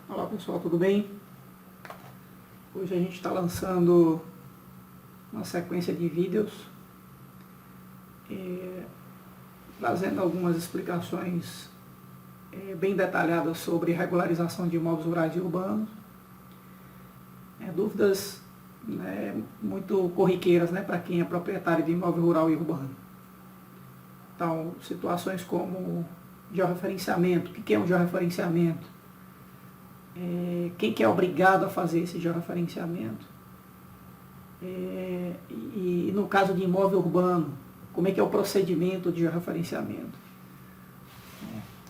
Olá pessoal, tudo bem? Hoje a gente está lançando uma sequência de vídeos trazendo algumas explicações bem detalhadas sobre regularização de imóveis rurais e urbanos. Dúvidas muito corriqueiras para quem é proprietário de imóvel rural e urbano. Então, situações como georreferenciamento. O que é um georreferenciamento? Quem que é obrigado a fazer esse georreferenciamento? E no caso de imóvel urbano, como é que é o procedimento de georreferenciamento?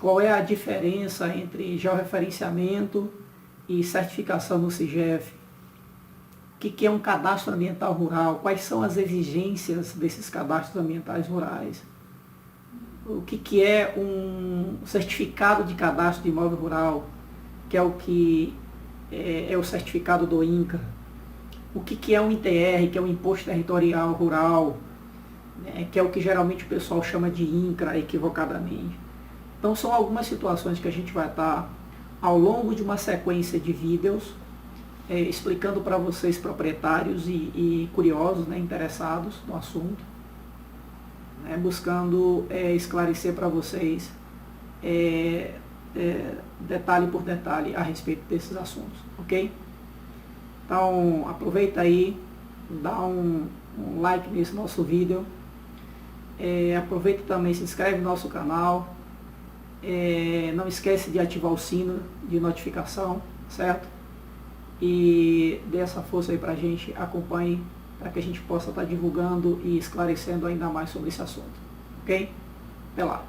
Qual é a diferença entre georreferenciamento e certificação no SIGEF? O que é um cadastro ambiental rural? Quais são as exigências desses cadastros ambientais rurais? O que é um certificado de cadastro de imóvel rural, que é o que é o certificado do INCRA? O que é um ITR, que é o Imposto Territorial Rural, que é o que geralmente o pessoal chama de INCRA equivocadamente. Então são algumas situações que a gente vai estar ao longo de uma sequência de vídeos explicando para vocês, proprietários e curiosos, interessados no assunto, buscando esclarecer para vocês detalhe por detalhe a respeito desses assuntos, ok? Então aproveita aí, dá um like nesse nosso vídeo, aproveita também, se inscreve no nosso canal, não esquece de ativar o sino de notificação, certo? E dê essa força aí pra gente, acompanhe, para que a gente possa estar divulgando e esclarecendo ainda mais sobre esse assunto, ok? Até lá!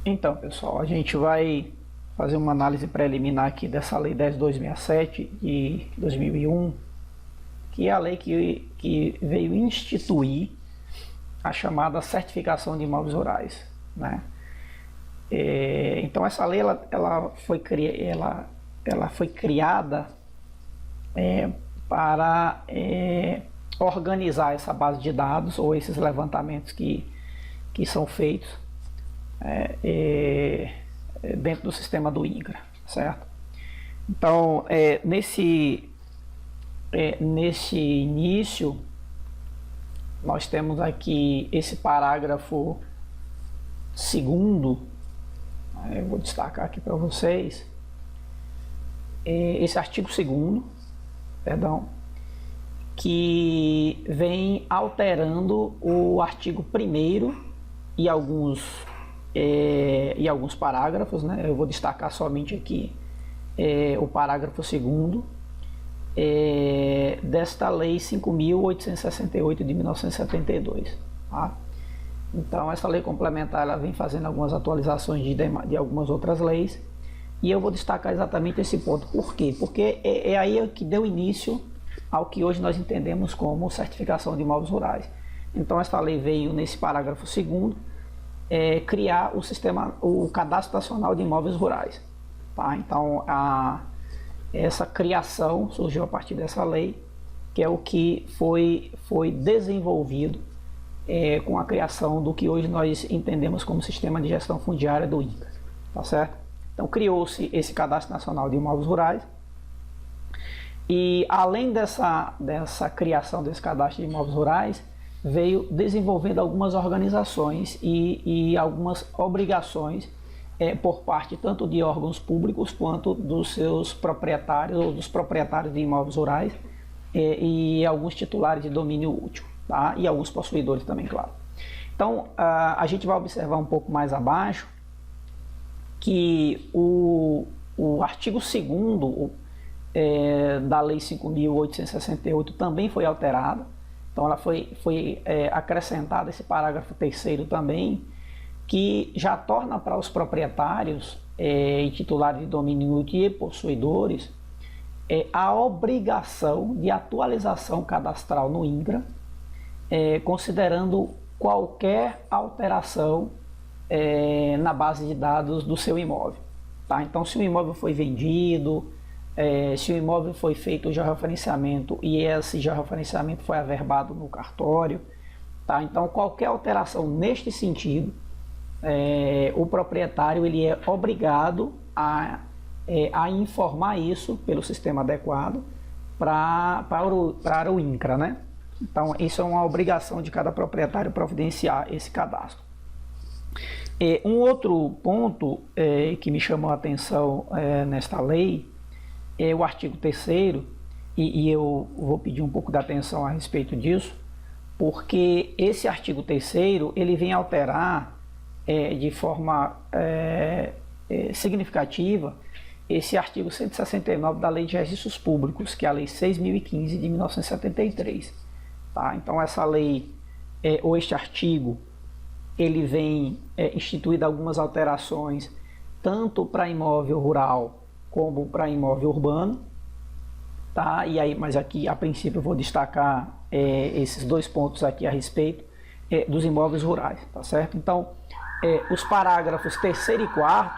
Então, pessoal, a gente vai fazer uma análise preliminar aqui dessa Lei 10.267 de 2001, que é a lei que veio instituir a chamada certificação de imóveis rurais, então essa lei ela foi criada para organizar essa base de dados ou esses levantamentos que são feitos dentro do sistema do INCRA, certo? Então, nesse início, nós temos aqui esse parágrafo 2º, eu vou destacar aqui para vocês, esse artigo 2º, perdão, que vem alterando o artigo 1º e alguns parágrafos, eu vou destacar somente aqui o parágrafo 2º desta Lei 5.868 de 1972. Tá? Então essa lei complementar ela vem fazendo algumas atualizações de algumas outras leis, e eu vou destacar exatamente esse ponto. Por quê? Porque é aí que deu início ao que hoje nós entendemos como certificação de imóveis rurais. Então essa lei veio nesse parágrafo 2º criar o Cadastro Nacional de Imóveis Rurais. Tá? Então essa criação surgiu a partir dessa lei, que é o que foi desenvolvido com a criação do que hoje nós entendemos como Sistema de Gestão Fundiária do INCRA, tá certo? Então criou-se esse Cadastro Nacional de Imóveis Rurais, e além dessa criação desse Cadastro de Imóveis Rurais, veio desenvolvendo algumas organizações e algumas obrigações por parte tanto de órgãos públicos quanto dos seus proprietários ou dos proprietários de imóveis rurais e alguns titulares de domínio útil, tá? E alguns possuidores também, claro. Então, a gente vai observar um pouco mais abaixo que o artigo 2º da Lei 5.868 também foi alterado. Então ela foi acrescentada esse parágrafo 3º também, que já torna para os proprietários e titulares de domínio útil e possuidores a obrigação de atualização cadastral no INCRA, considerando qualquer alteração na base de dados do seu imóvel. Tá? Então se o imóvel foi vendido, se o imóvel foi feito o georreferenciamento e esse georreferenciamento foi averbado no cartório, tá? Então, qualquer alteração neste sentido, o proprietário ele é obrigado a informar isso pelo sistema adequado para o INCRA, né? Então, isso é uma obrigação de cada proprietário providenciar esse cadastro. Um outro ponto que me chamou a atenção nesta lei é o artigo 3º, e eu vou pedir um pouco de atenção a respeito disso, porque esse artigo 3º ele vem alterar de forma significativa esse artigo 169 da Lei de Registros Públicos, que é a Lei 6.015 de 1973. Tá? Então, essa lei, ou este artigo, ele vem instituindo algumas alterações, tanto para imóvel rural como para imóvel urbano. Tá? E aí, mas aqui, a princípio, eu vou destacar esses dois pontos aqui a respeito dos imóveis rurais. Tá certo? Então, os parágrafos 3º e 4º,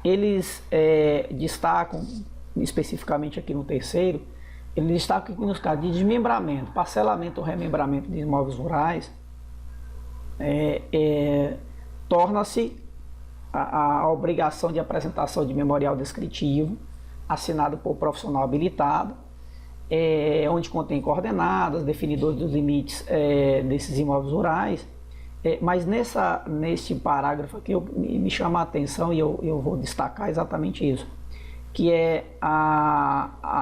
eles destacam, especificamente aqui no 3º, eles destacam que nos casos de desmembramento, parcelamento ou remembramento de imóveis rurais, torna-se a obrigação de apresentação de memorial descritivo, assinado por profissional habilitado, onde contém coordenadas, definidores dos limites desses imóveis rurais. Mas neste parágrafo aqui me chama a atenção, e eu vou destacar exatamente isso, que é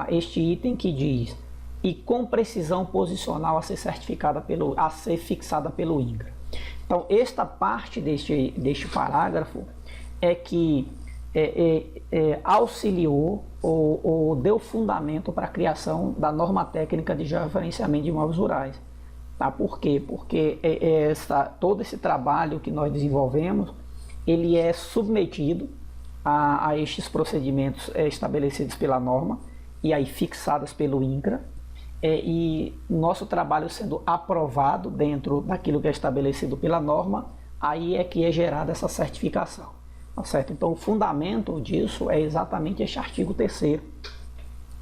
este item que diz: e com precisão posicional a ser certificada a ser fixada pelo INCRA. Então, esta parte deste parágrafo é que auxiliou ou deu fundamento para a criação da norma técnica de georreferenciamento de imóveis rurais. Tá? Por quê? Porque todo esse trabalho que nós desenvolvemos, ele é submetido a estes procedimentos estabelecidos pela norma e aí fixados pelo INCRA, e nosso trabalho sendo aprovado dentro daquilo que é estabelecido pela norma, aí é que é gerada essa certificação. Tá certo? Então, o fundamento disso é exatamente este artigo 3º,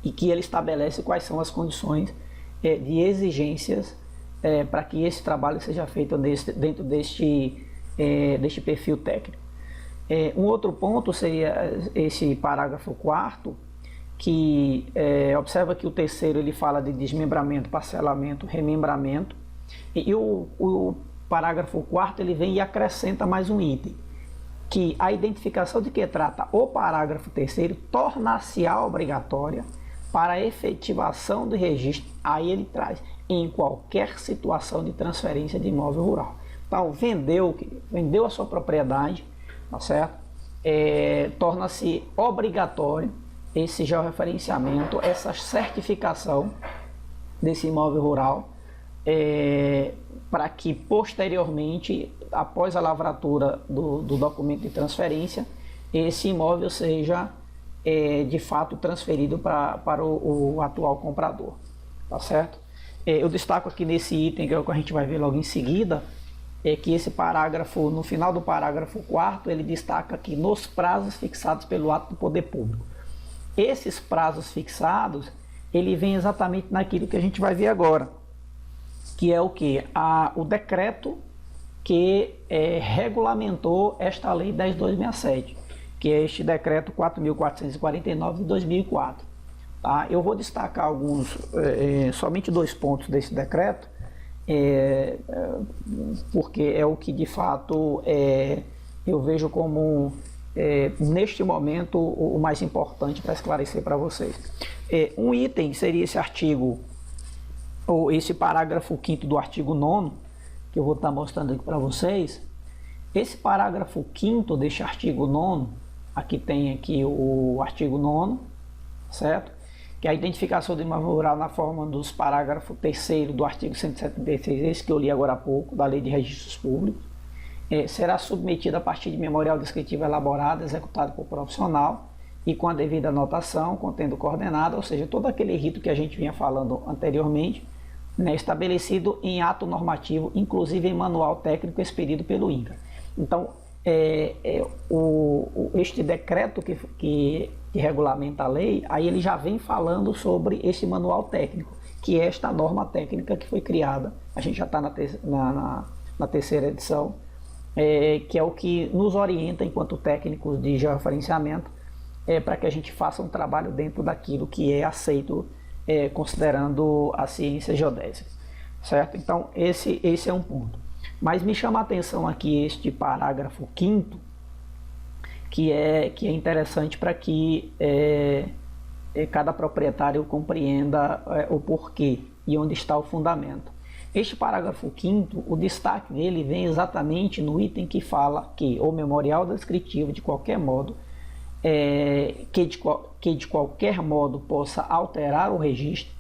e que ele estabelece quais são as condições de exigências para que esse trabalho seja feito dentro deste perfil técnico. Um outro ponto seria esse parágrafo 4º, que observa que o 3º ele fala de desmembramento, parcelamento, remembramento, e o parágrafo 4º ele vem e acrescenta mais um item, que a identificação de que trata o parágrafo 3º torna-se-á obrigatória para a efetivação do registro. Aí ele traz: em qualquer situação de transferência de imóvel rural. Então, vendeu a sua propriedade, tá certo? Torna-se obrigatório esse georreferenciamento, essa certificação desse imóvel rural, para que posteriormente, após a lavratura do documento de transferência, esse imóvel seja de fato transferido para o atual comprador, tá certo? Eu destaco aqui nesse item, que é o que a gente vai ver logo em seguida, que esse parágrafo, no final do parágrafo 4º, ele destaca que nos prazos fixados pelo ato do poder público. Esses prazos fixados, ele vem exatamente naquilo que a gente vai ver agora, que é o que? O decreto que regulamentou esta lei 10.267, que é este decreto 4.449 de 2004. Tá? Eu vou destacar somente 2 pontos desse decreto, porque é o que de fato eu vejo como, neste momento, o mais importante para esclarecer para vocês. Um item seria esse artigo, ou esse parágrafo 5º do artigo 9º, que eu vou estar mostrando aqui para vocês. Esse parágrafo 5º deste artigo 9º, aqui tem aqui o artigo 9º, certo? Que é a identificação do imóvel rural na forma dos parágrafo 3º do artigo 176, esse que eu li agora há pouco, da Lei de Registros Públicos, será submetida a partir de memorial descritivo elaborado, executado por profissional e com a devida anotação, contendo coordenada, ou seja, todo aquele rito que a gente vinha falando anteriormente, né, estabelecido em ato normativo, inclusive em manual técnico expedido pelo INCRA. Então, este decreto que que regulamenta a lei, aí ele já vem falando sobre esse manual técnico, que é esta norma técnica que foi criada. A gente já está na terceira edição, que é o que nos orienta enquanto técnicos de georreferenciamento, para que a gente faça um trabalho dentro daquilo que é aceito, considerando a ciência geodésica, certo? Então esse é um ponto. Mas me chama a atenção aqui este parágrafo 5º, que é interessante para que cada proprietário compreenda o porquê e onde está o fundamento. Este parágrafo 5º, o destaque dele vem exatamente no item que fala que o memorial descritivo, de qualquer modo, que de qualquer modo possa alterar o registro,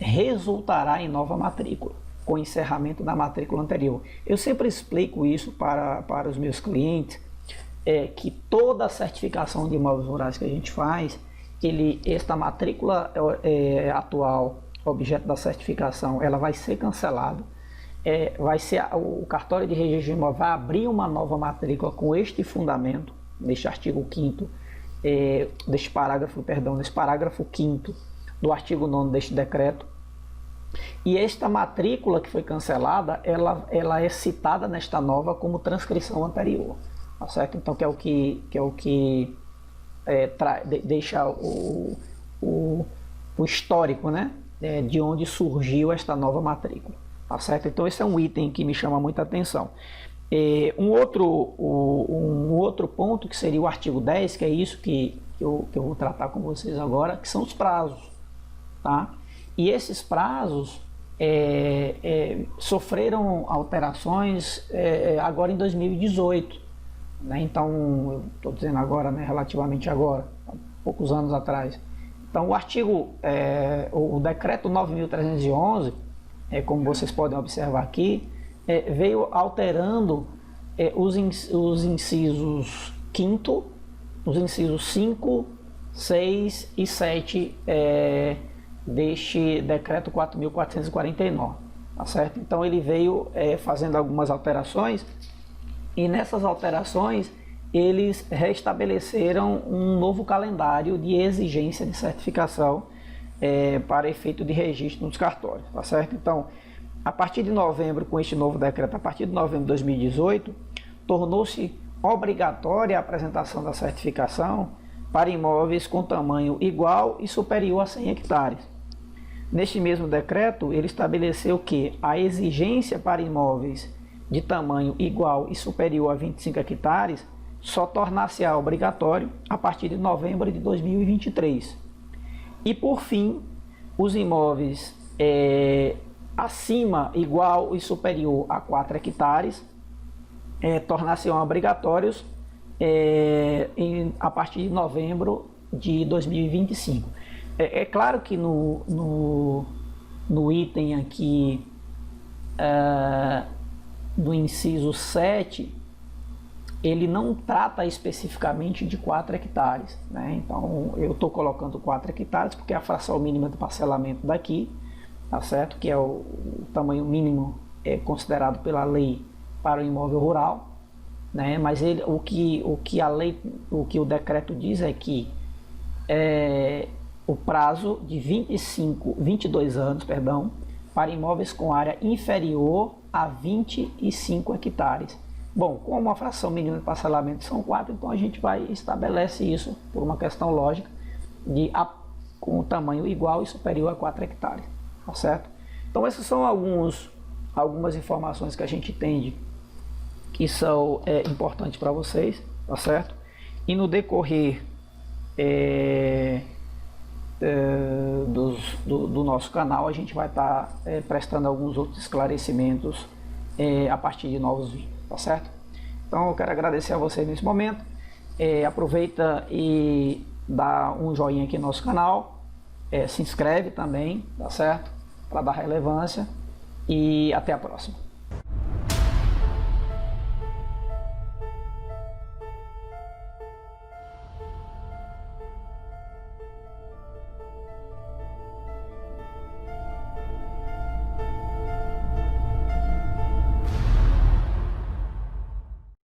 resultará em nova matrícula, com encerramento da matrícula anterior. Eu sempre explico isso para os meus clientes, que toda a certificação de imóveis rurais que a gente faz, esta matrícula atual, objeto da certificação, ela vai ser cancelada. O cartório de registro de imóvel vai abrir uma nova matrícula com este fundamento, neste artigo 5º, nesse parágrafo 5º do artigo 9º deste decreto. E esta matrícula que foi cancelada, ela é citada nesta nova como transcrição anterior, tá certo? Então que é o que deixa o histórico, né, de onde surgiu esta nova matrícula, tá certo? Então esse é um item que me chama muita atenção. Um outro ponto, que seria o artigo 10, que é isso que eu vou tratar com vocês agora, que são os prazos, tá? E esses prazos sofreram alterações agora em 2018, né? Então, eu estou dizendo agora, né, relativamente agora, poucos anos atrás. Então, o decreto 9.311, como vocês podem observar aqui, veio alterando os incisos 5º, os incisos 5, 6 e 7 deste decreto 4.449, tá certo? Então ele veio fazendo algumas alterações, e nessas alterações eles restabeleceram um novo calendário de exigência de certificação para efeito de registro nos cartórios, tá certo? Então, a partir de novembro, com este novo decreto, a partir de novembro de 2018, tornou-se obrigatória a apresentação da certificação para imóveis com tamanho igual e superior a 100 hectares. Neste mesmo decreto, ele estabeleceu que a exigência para imóveis de tamanho igual e superior a 25 hectares só tornar-se-á obrigatório a partir de novembro de 2023. E, por fim, os imóveis acima, igual e superior a 4 hectares tornar-se-ão obrigatórios a partir de novembro de 2025. É claro que no item aqui do inciso 7, ele não trata especificamente de 4 hectares, né? Então eu estou colocando 4 hectares porque é a fração mínima do parcelamento daqui, tá certo? Que é o tamanho mínimo considerado pela lei para o imóvel rural, né? Mas o que o decreto diz é que o prazo de 22 anos, para imóveis com área inferior a 25 hectares. Bom, como a fração mínima de parcelamento são 4, então a gente estabelece isso por uma questão lógica com o tamanho igual e superior a 4 hectares, tá certo? Então essas são algumas informações que a gente entende que são importantes para vocês, tá certo? E no decorrer do nosso canal, a gente vai estar prestando alguns outros esclarecimentos a partir de novos vídeos, tá certo? Então eu quero agradecer a vocês nesse momento. Aproveita e dá um joinha aqui no nosso canal, se inscreve também, tá certo? Para dar relevância, e até a próxima.